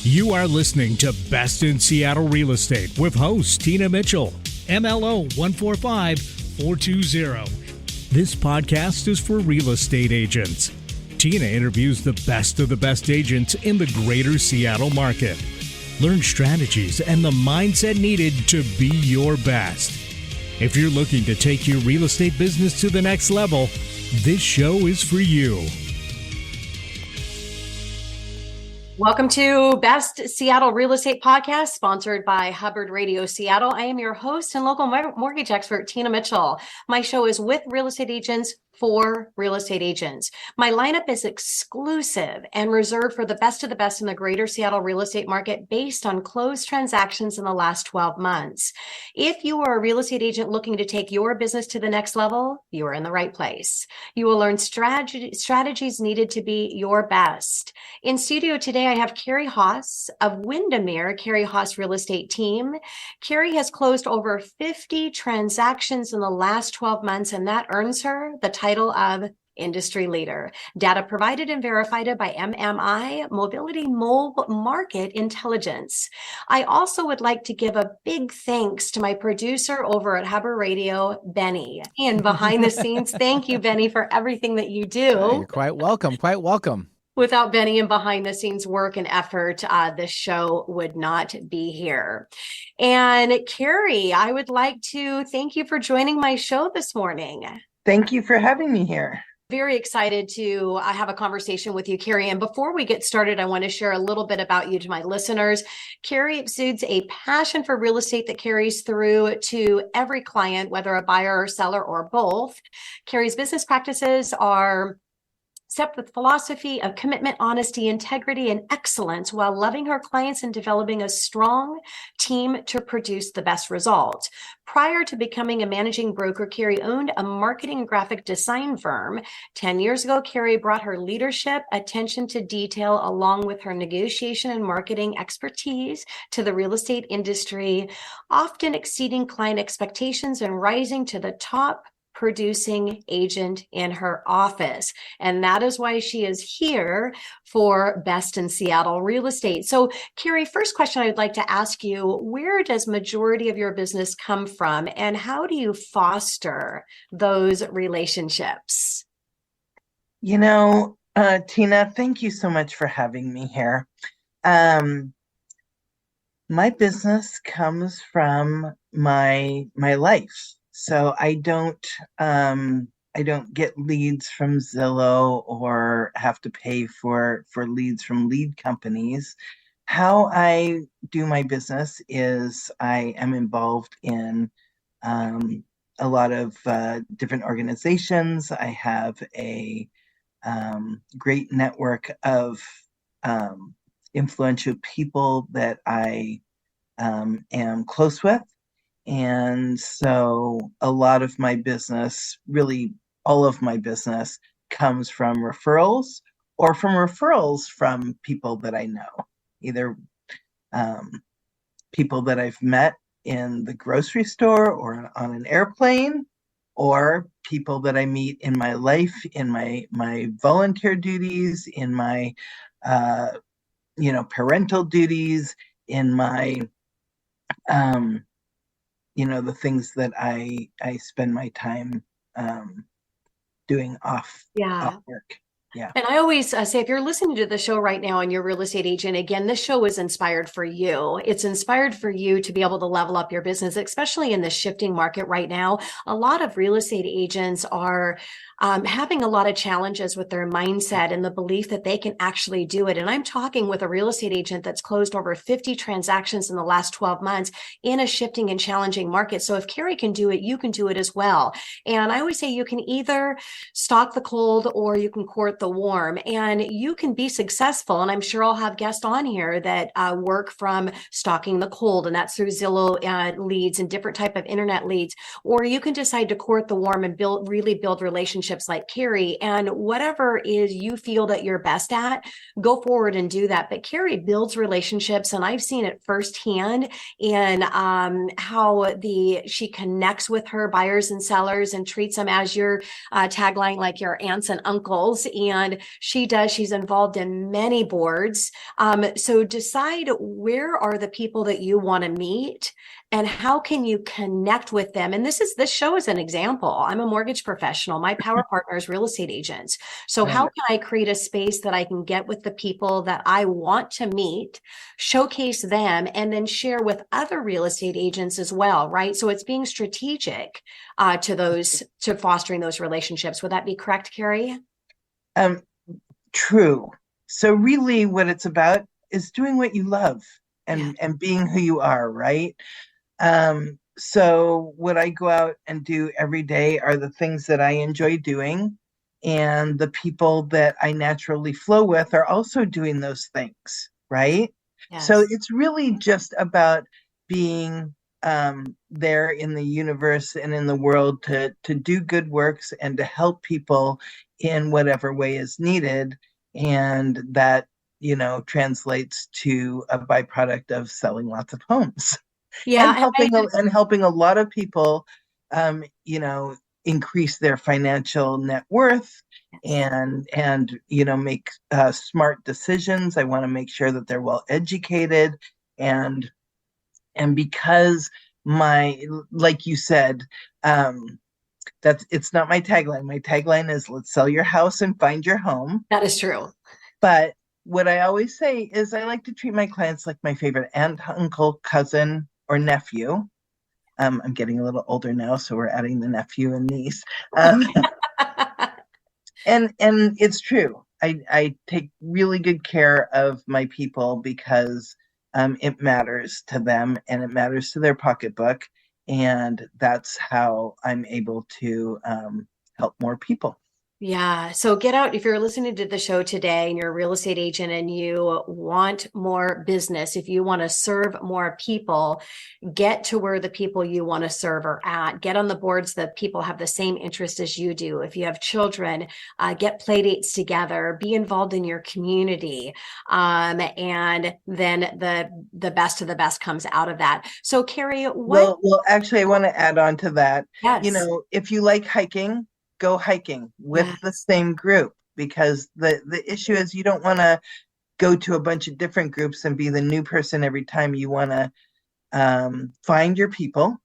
You are listening to Best in Seattle Real Estate with host Tina Mitchell, MLO 145420. This podcast is for real estate agents. Tina interviews the best of the best agents in the greater Seattle market. Learn strategies and the mindset needed to be your best. If you're looking to take your real estate business to the next level, this show is for you. Welcome to Best Seattle Real Estate Podcast, sponsored by Hubbard Radio Seattle. I am your host and local mortgage expert, Tina Mitchell. My show is with real estate agents for real estate agents. My lineup is exclusive and reserved for the best of the best in the greater Seattle real estate market based on closed transactions in the last 12 months. If you are a real estate agent looking to take your business to the next level, you are in the right place. You will learn strategies needed to be your best. In studio today, I have Kari Haas of Windermere, Kari Haas Real Estate Team. Kari has closed over 50 transactions in the last 12 months, and that earns her the title of industry leader. Data provided and verified by MMI, Mobility Market Intelligence. I also would like to give a big thanks to my producer over at Hubbard Radio, Benny. And behind the scenes, thank you, Benny, for everything that you do. You're quite welcome. Quite welcome. Without Benny and behind the scenes work and effort, this show would not be here. And Kari, I would like to thank you for joining my show this morning. Thank you for having me here. Very excited to have a conversation with you, Kari. And before we get started, I want to share a little bit about you to my listeners. Kari exudes a passion for real estate that carries through to every client, whether a buyer or seller or both. Kari's business practices are stepped with philosophy of commitment, honesty, integrity, and excellence while loving her clients and developing a strong team to produce the best results. Prior to becoming a managing broker, Kari owned a marketing and graphic design firm. 10 years ago, Kari brought her leadership, attention to detail, along with her negotiation and marketing expertise to the real estate industry, often exceeding client expectations and rising to the top producing agent in her office. And that is why she is here for Best in Seattle Real Estate. So, Kari, first question I would like to ask you, where does majority of your business come from and how do you foster those relationships? You know, Tina, thank you so much for having me here. My business comes from my life. So I don't get leads from Zillow or have to pay for leads from lead companies. How I do my business is I am involved in a lot of different organizations. I have a great network of influential people that I am close with. And so a lot of my business, really all of my business, comes from referrals or from referrals from people that I know, either people that I've met in the grocery store or on an airplane, or people that I meet in my life, in my volunteer duties, in my parental duties, in my the things that I spend my time doing off work. Yeah. And I always say, if you're listening to the show right now and you're a real estate agent, again, this show is inspired for you. It's inspired for you to be able to level up your business, especially in the shifting market right now. A lot of real estate agents are having a lot of challenges with their mindset and the belief that they can actually do it. And I'm talking with a real estate agent that's closed over 50 transactions in the last 12 months in a shifting and challenging market. So if Kari can do it, you can do it as well. And I always say you can either stalk the cold or you can court the warm, and you can be successful. And I'm sure I'll have guests on here that work from stalking the cold, and that's through Zillow leads and different type of internet leads. Or you can decide to court the warm and really build relationships like Kari, and whatever is you feel that you're best at, go forward and do that. But Kari builds relationships, and I've seen it firsthand in how she connects with her buyers and sellers and treats them as your tagline, like your aunts and uncles. and she's involved in many boards. So decide, where are the people that you want to meet and how can you connect with them? And this show is an example. I'm a mortgage professional. My power partner is real estate agents. So Right. how can I create a space that I can get with the people that I want to meet, showcase them, and then share with other real estate agents as well, right? So it's being strategic to fostering those relationships. Would that be correct, Kari? Um, True. So really what it's about is doing what you love and being who you are, right? So what I go out and do every day are the things that I enjoy doing, and the people that I naturally flow with are also doing those things, right? So Yes. it's really just about being there in the universe and in the world to do good works and to help people in whatever way is needed, and that translates to a byproduct of selling lots of homes Yeah. and helping a lot of people, um, you know, increase their financial net worth Yes. and make smart decisions. I want to make sure that they're well educated, and because my like you said, it's not my tagline. My tagline is let's sell your house and find your home. That is true. But what I always say is I like to treat my clients like my favorite aunt, uncle, cousin, or nephew. I'm getting a little older now, so we're adding the nephew and niece. And it's true. I take really good care of my people because it matters to them and it matters to their pocketbook, and that's how I'm able to help more people. Yeah. So get out. If you're listening to the show today and you're a real estate agent and you want more business, if you want to serve more people, get to where the people you want to serve are at. Get on the boards that people have the same interest as you do. If you have children, get play dates together, be involved in your community. And then the best of the best comes out of that. So Kari, Well, actually, I want to add on to that. Yes. If you like hiking, go hiking with the Yes. same group, because the issue is you don't want to go to a bunch of different groups and be the new person every time. You want to find your people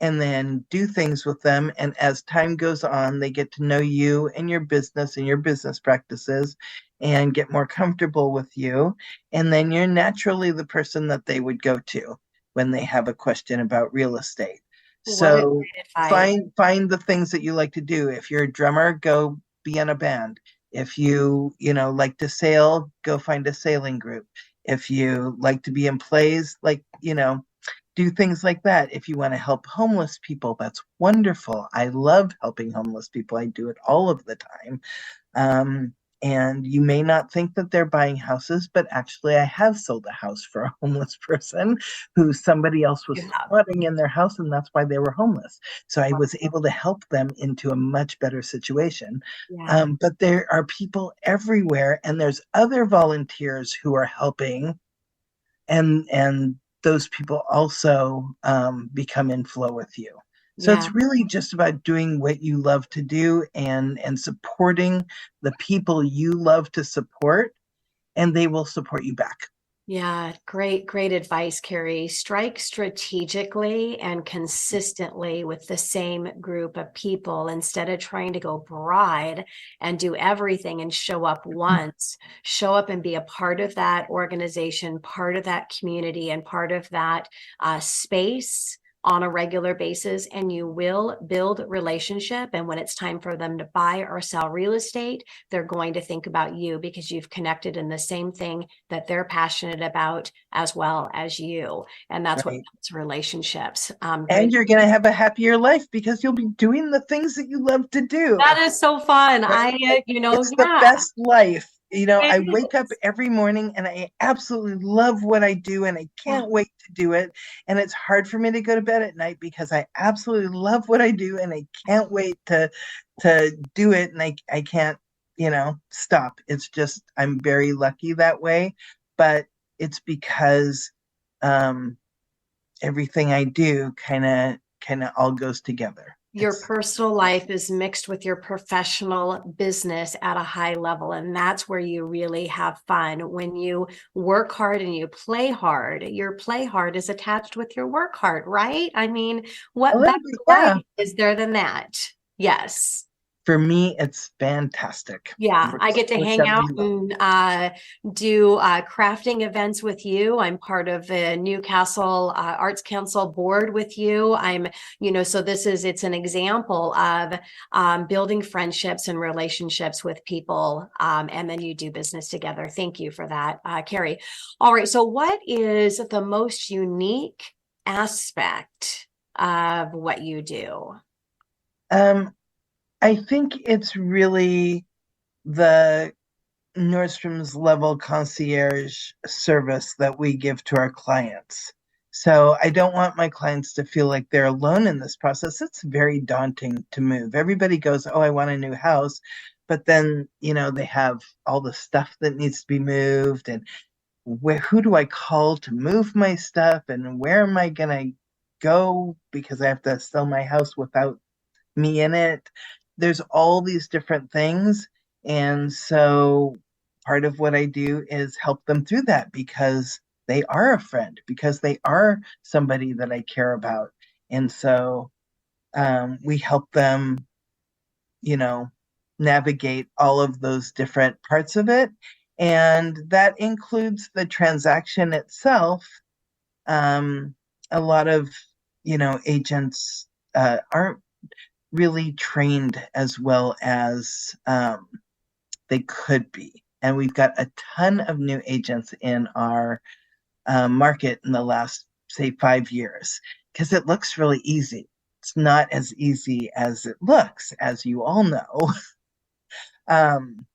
and then do things with them. And as time goes on, they get to know you and your business practices and get more comfortable with you. And then you're naturally the person that they would go to when they have a question about real estate. What a So great advice. find the things that you like to do. If you're a drummer, go be in a band. If like to sail, go find a sailing group. If you like to be in plays, do things like that. If you want to help homeless people, that's wonderful. I love helping homeless people. I do it all of the time. And you may not think that they're buying houses, but actually I have sold a house for a homeless person who somebody else was You have. squatting in their house, and that's why they were homeless. So I was able to help them into a much better situation. Yeah. But there are people everywhere, and there's other volunteers who are helping, and those people also become in flow with you. So Yeah. it's really just about doing what you love to do and supporting the people you love to support, and they will support you back. Yeah, great advice, Kari. Strike strategically and consistently with the same group of people instead of trying to go broad and do everything and show up once. Show up and be a part of that organization, part of that community, and part of that space on a regular basis, and you will build relationship. And when it's time for them to buy or sell real estate, they're going to think about you because you've connected in the same thing that they're passionate about as well as you. And that's what Right. builds relationships. And you're going to have a happier life because you'll be doing the things that you love to do. That is so fun. Right? It's the Yeah. best life. I It wake up is. every morning and I absolutely love what I do, and I Yeah. can't wait to do it. And it's hard for me to go to bed at night because I absolutely love what I do and I can't wait to do it, and I can't, stop. It's just I'm very lucky that way, but it's because everything I do kind of all goes together. Your It's personal life is mixed with your professional business at a high level. And that's where you really have fun. When you work hard and you play hard, your play hard is attached with your work hard, right? I mean, a what better little bit, life yeah. is there than that? Yes. For me, it's fantastic. Yeah, I Works, get to works hang out out really well. and do crafting events with you. I'm part of the Newcastle Arts Council board with you. So it's an example of building friendships and relationships with people. And then you do business together. Thank you for that, Kari. All right. So what is the most unique aspect of what you do? Um, I think it's really the Nordstrom's level concierge service that we give to our clients. So I don't want my clients to feel like they're alone in this process. It's very daunting to move. Everybody goes, "Oh, I want a new house." But then, they have all the stuff that needs to be moved, and who do I call to move my stuff, and where am I going to go because I have to sell my house without me in it. There's all these different things. And so part of what I do is help them through that because they are a friend, because they are somebody that I care about. And so we help them, you know, navigate all of those different parts of it. And that includes the transaction itself. Um, a lot of, agents aren't really trained as well as they could be. And we've got a ton of new agents in our market in the last, say, 5 years, because it looks really easy. It's not as easy as it looks, as you all know. um,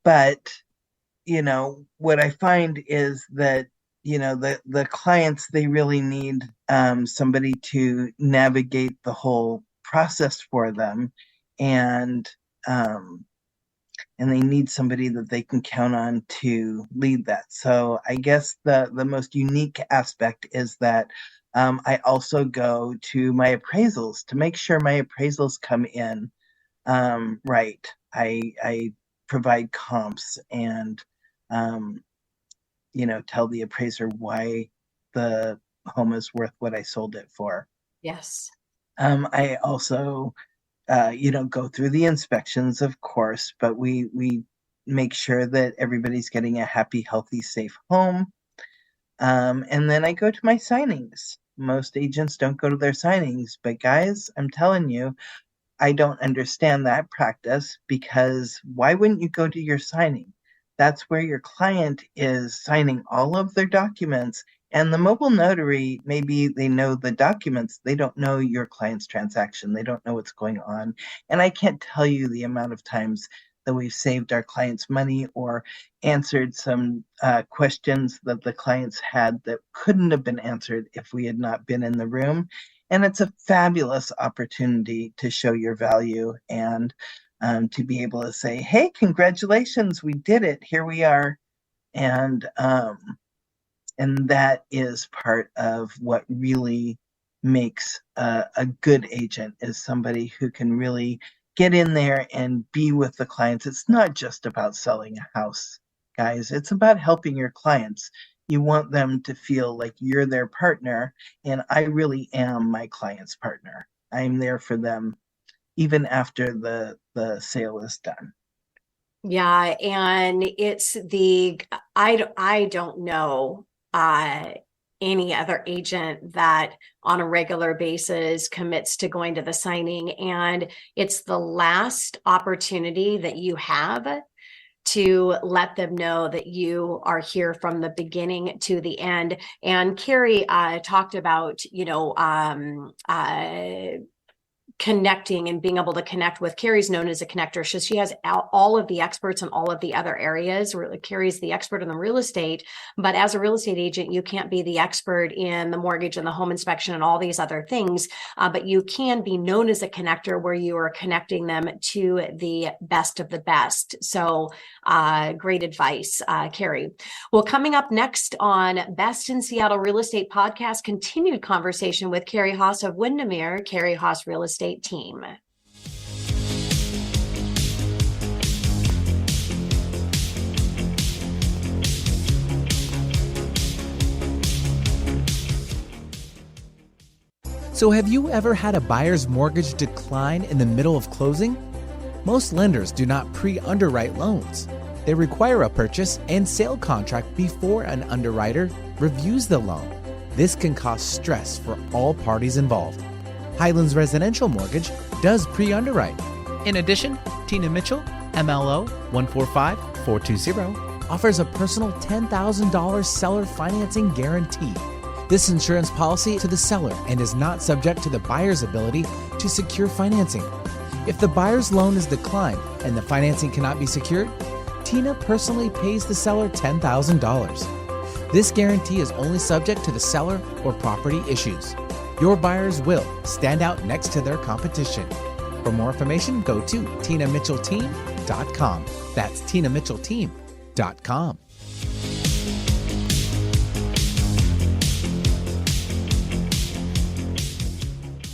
but, what I find is that the clients, they really need somebody to navigate the whole process for them, and um, and they need somebody that they can count on to lead that. So I guess the most unique aspect is that I also go to my appraisals to make sure my appraisals come in right. I provide comps and um, tell the appraiser why the home is worth what I sold it for. Yes. I also, go through the inspections, of course, but we make sure that everybody's getting a happy, healthy, safe home. And then I go to my signings. Most agents don't go to their signings, but guys, I'm telling you, I don't understand that practice, because why wouldn't you go to your signing? That's where your client is signing all of their documents. And the mobile notary, maybe they know the documents, they don't know your client's transaction, they don't know what's going on. And I can't tell you the amount of times that we've saved our clients money or answered some questions that the clients had that couldn't have been answered if we had not been in the room. And it's a fabulous opportunity to show your value and to be able to say, "Hey, congratulations, we did it. Here we are." And that is part of what really makes a good agent, is somebody who can really get in there and be with the clients. It's not just about selling a house, guys. It's about helping your clients. You want them to feel like you're their partner, and I really am my client's partner. I'm there for them even after the sale is done. Yeah, and I don't know any other agent that on a regular basis commits to going to the signing, and it's the last opportunity that you have to let them know that you are here from the beginning to the end. And Kari talked about, connecting and being able to connect with. Kari's known as a connector. So she has all of the experts in all of the other areas. Really, Kari's the expert in the real estate, but as a real estate agent, you can't be the expert in the mortgage and the home inspection and all these other things, but you can be known as a connector, where you are connecting them to the best of the best. So Great advice, Kari. Well, coming up next on Best in Seattle Real Estate Podcast, continued conversation with Kari Haas of Windermere, Kari Haas Real Estate Team. So have you ever had a buyer's mortgage decline in the middle of closing? Most lenders do not pre-underwrite loans. They require a purchase and sale contract before an underwriter reviews the loan. This can cause stress for all parties involved. Highlands Residential Mortgage does pre-underwrite. In addition, Tina Mitchell, MLO 145420, offers a personal $10,000 seller financing guarantee. This insurance policy to the seller and is not subject to the buyer's ability to secure financing. If the buyer's loan is declined and the financing cannot be secured, Tina personally pays the seller $10,000. This guarantee is only subject to the seller or property issues. Your buyers will stand out next to their competition. For more information, go to tinamitchellteam.com. That's tinamitchellteam.com.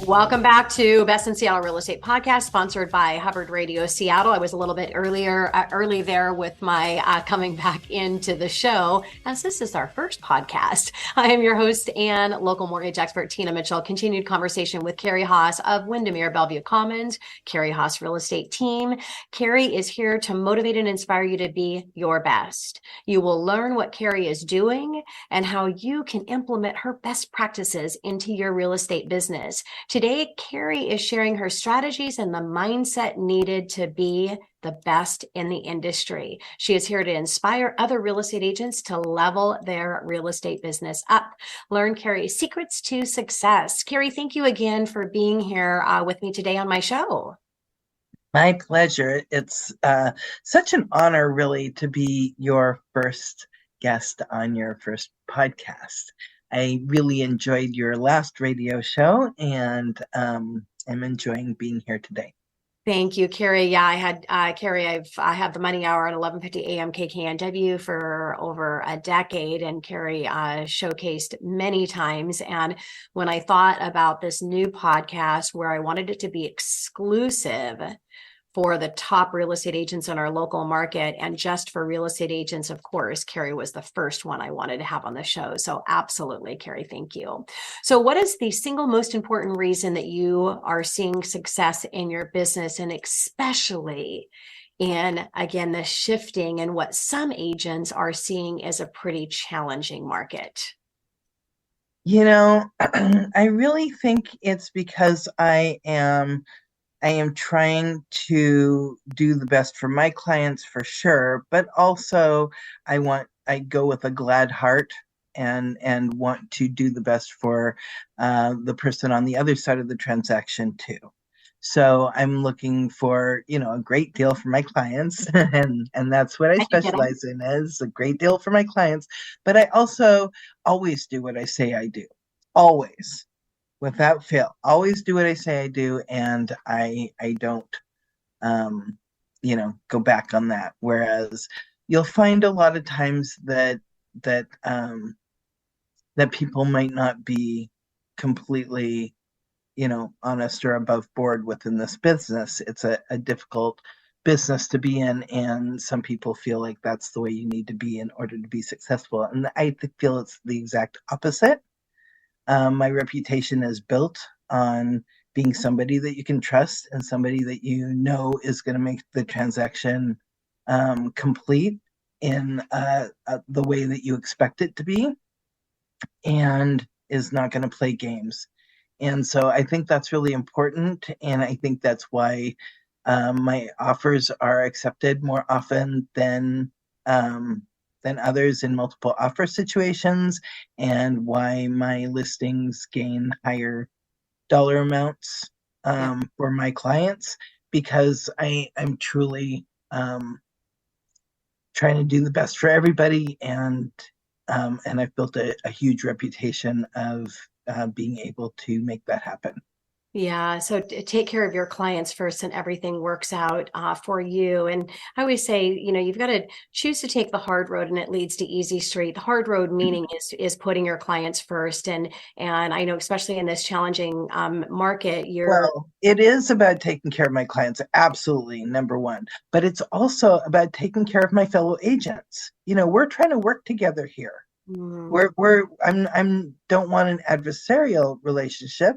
Welcome back to Best in Seattle Real Estate Podcast, sponsored by Hubbard Radio Seattle. I was a little bit early there with my coming back into the show, as this is our first podcast. I am your host and local mortgage expert, Tina Mitchell. Continued conversation with Kari Haas of Windermere Bellevue Commons, Kari Haas Real Estate Team. Kari is here to motivate and inspire you to be your best. You will learn what Kari is doing and how you can implement her best practices into your real estate business. Today, Kari is sharing her strategies and the mindset needed to be the best in the industry. She is here to inspire other real estate agents to level their real estate business up. Learn Kari's secrets to success. Kari, thank you again for being here with me today on my show. My pleasure. It's such an honor, really, to be your first guest on your first podcast. I really enjoyed your last radio show, and I'm enjoying being here today. Thank you, Kari. Yeah, I had Kari. I had the Money Hour at 11:50 a.m. KKNW for over a decade, and Kari showcased many times. And when I thought about this new podcast, where I wanted it to be exclusive for the top real estate agents in our local market, and just for real estate agents, of course, Kari was the first one I wanted to have on the show. So absolutely, Kari, thank you. So what is the single most important reason that you are seeing success in your business, and especially in, again, the shifting and what some agents are seeing as a pretty challenging market? You know, I really think it's because I am trying to do the best for my clients, for sure, but also I go with a glad heart and want to do the best for the person on the other side of the transaction too. So I'm looking for, a great deal for my clients, and that's what I specialize in, is a great deal for my clients. But I also always do what I say I do, always. Without fail, always do what I say I do, and I don't, go back on that. Whereas you'll find a lot of times that people might not be completely, honest or above board within this business. It's a difficult business to be in, and some people feel like that's the way you need to be in order to be successful. And I feel it's the exact opposite. My reputation is built on being somebody that you can trust and somebody that you know is going to make the transaction complete in the way that you expect it to be, and is not going to play games. And so I think that's really important, and I think that's why my offers are accepted more often than others in multiple offer situations, and why my listings gain higher dollar amounts for my clients, because I'm truly trying to do the best for everybody, and I've built a huge reputation of being able to make that happen. Yeah. So take care of your clients first and everything works out for you. And I always say, you've got to choose to take the hard road and it leads to easy street. The hard road meaning is putting your clients first. And I know, especially in this challenging market, Well, it is about taking care of my clients, absolutely, number one. But it's also about taking care of my fellow agents. We're trying to work together here. Mm, I'm don't want an adversarial relationship.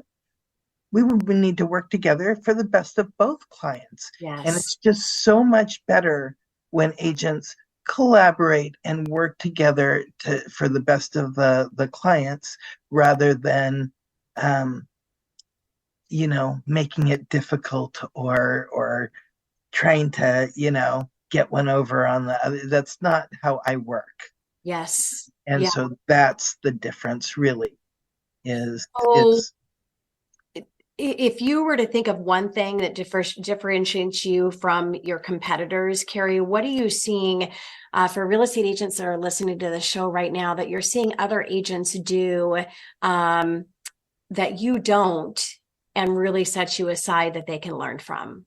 We would need to work together for the best of both clients. And yes. it's just so much better when agents collaborate and work together for the best of the clients rather than making it difficult or trying to, get one over on the other. That's not how I work. Yes. And Yeah. so that's the difference really is So it's if you were to think of one thing that differentiates you from your competitors, Kari, what are you seeing for real estate agents that are listening to the show right now that you're seeing other agents do that you don't and really sets you aside that they can learn from?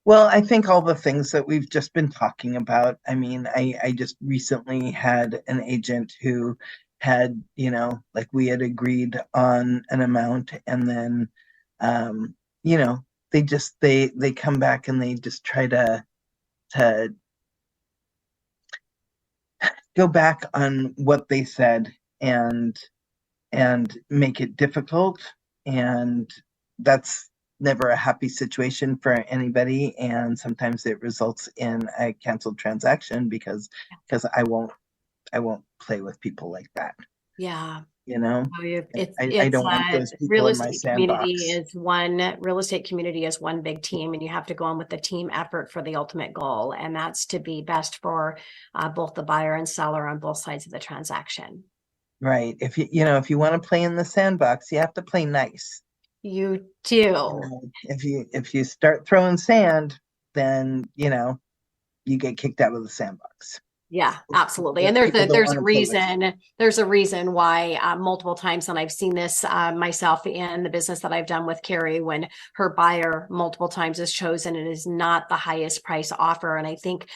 well, I think all the things that we've just been talking about. I mean, I just recently had an agent who had, like we had agreed on an amount and then um, they come back and they just try to go back on what they said and make it difficult. And that's never a happy situation for anybody. And sometimes it results in a canceled transaction because I won't play with people like that, Yeah. you know. Oh, I don't want those people in my sandbox. real estate community is one big team, and you have to go on with the team effort for the ultimate goal, and that's to be best for both the buyer and seller on both sides of the transaction. Right. If you want to play in the sandbox, you have to play nice. You do. If you start throwing sand, then you get kicked out of the sandbox. Yeah, absolutely. And If there's people a don't there's want a to play with you. reason why multiple times, and I've seen this myself in the business that I've done with Kari, when her buyer multiple times is chosen, it is not the highest price offer. And I think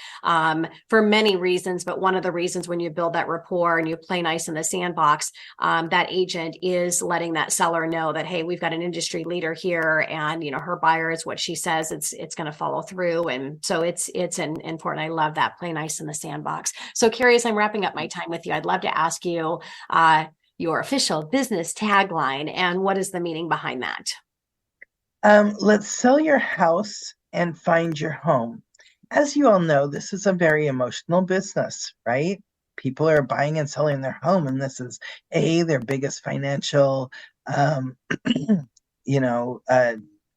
for many reasons, but one of the reasons when you build that rapport and you play nice in the sandbox, that agent is letting that seller know that, hey, we've got an industry leader here, and her buyer is what she says. It's going to follow through, and so it's important. I love that, play nice in the sandbox. So, Kari, as I'm wrapping up my time with you, I'd love to ask you your official business tagline and what is the meaning behind that? Let's sell your house and find your home. As you all know, this is a very emotional business, right? People are buying and selling their home, and this is their biggest financial, um,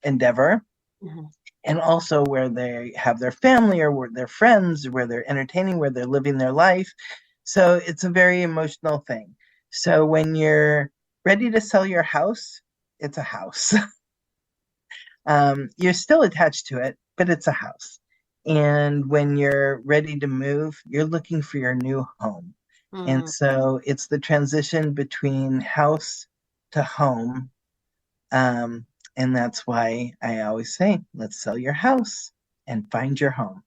endeavor, Mm-hmm. and also where they have their family or where their friends, where they're entertaining, where they're living their life. So it's a very emotional thing. So when you're ready to sell your house, it's a house. You're still attached to it, but it's a house. And when you're ready to move, you're looking for your new home. And Mm. so it's the transition between house to home. Um, and that's why I always say, let's sell your house and find your home.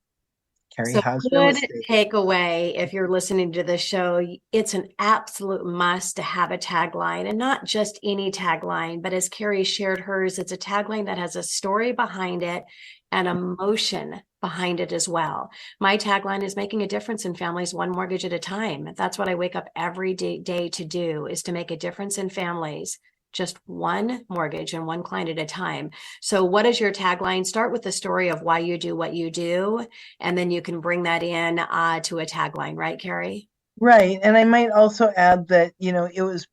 Kari So, Haas Real good Estate. takeaway if you're listening to this show. It's an absolute must to have a tagline, and not just any tagline, but as Kari shared hers, it's a tagline that has a story behind it and emotion behind it as well. My tagline is making a difference in families one mortgage at a time. That's what I wake up every day to do, is to make a difference in families, just one mortgage and one client at a time. So what is your tagline? Start with the story of why you do what you do, and then you can bring that in to a tagline, right, Kari? Right. And I might also add that, it was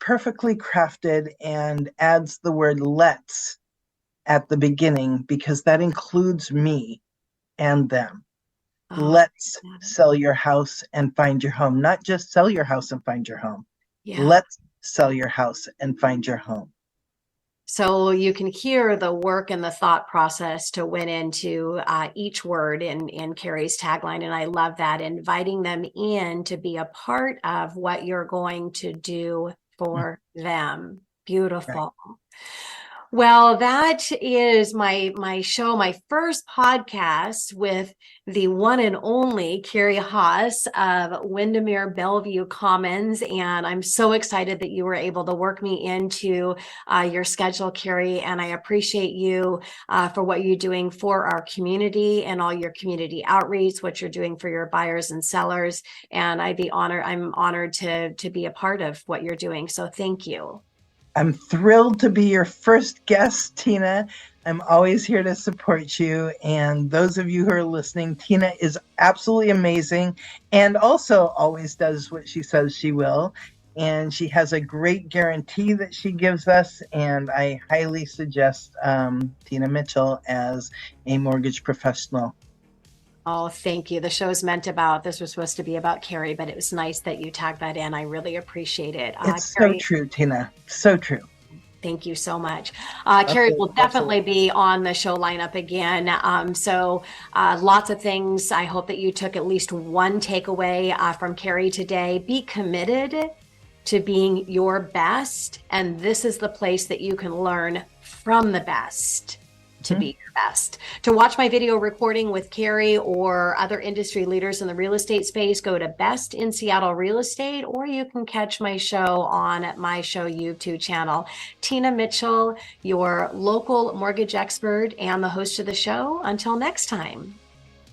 perfectly crafted and adds the word let's at the beginning because that includes me and them. Oh, Let's sell your house and find your home, not just sell your house and find your home. yeah. Let's sell your house and find your home. So you can hear the work and the thought process to went into each word in Kari's tagline. And I love that, inviting them in to be a part of what you're going to do for them. Beautiful. Well, that is my show, my first podcast with the one and only Kari Haas of Windermere Bellevue Commons. And I'm so excited that you were able to work me into your schedule, Kari. And I appreciate you for what you're doing for our community and all your community outreach, what you're doing for your buyers and sellers. And I'm honored to be a part of what you're doing. So thank you. I'm thrilled to be your first guest, Tina. I'm always here to support you. And those of you who are listening, Tina is absolutely amazing and also always does what she says she will. And she has a great guarantee that she gives us. And I highly suggest Tina Mitchell as a mortgage professional. Oh, thank you. The show's this was supposed to be about Kari, but it was nice that you tagged that in. I really appreciate it. It's Kari, so true, Tina. So true. thank you so much. Kari will definitely be on the show lineup again. So lots of things. I hope that you took at least one takeaway from Kari today. Be committed to being your best. And this is the place that you can learn from the best to be your best. To watch my video recording with Kari or other industry leaders in the real estate space, go to Best in Seattle Real Estate, or you can catch my show on my show YouTube channel. Tina Mitchell, your local mortgage expert and the host of the show. Until next time.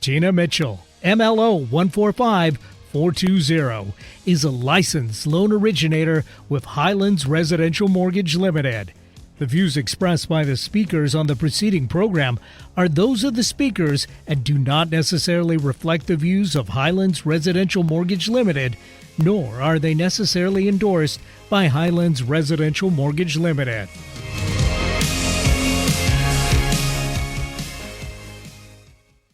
Tina Mitchell, MLO 145420, is a licensed loan originator with Highlands Residential Mortgage Limited. The views expressed by the speakers on the preceding program are those of the speakers and do not necessarily reflect the views of Highlands Residential Mortgage Limited, nor are they necessarily endorsed by Highlands Residential Mortgage Limited.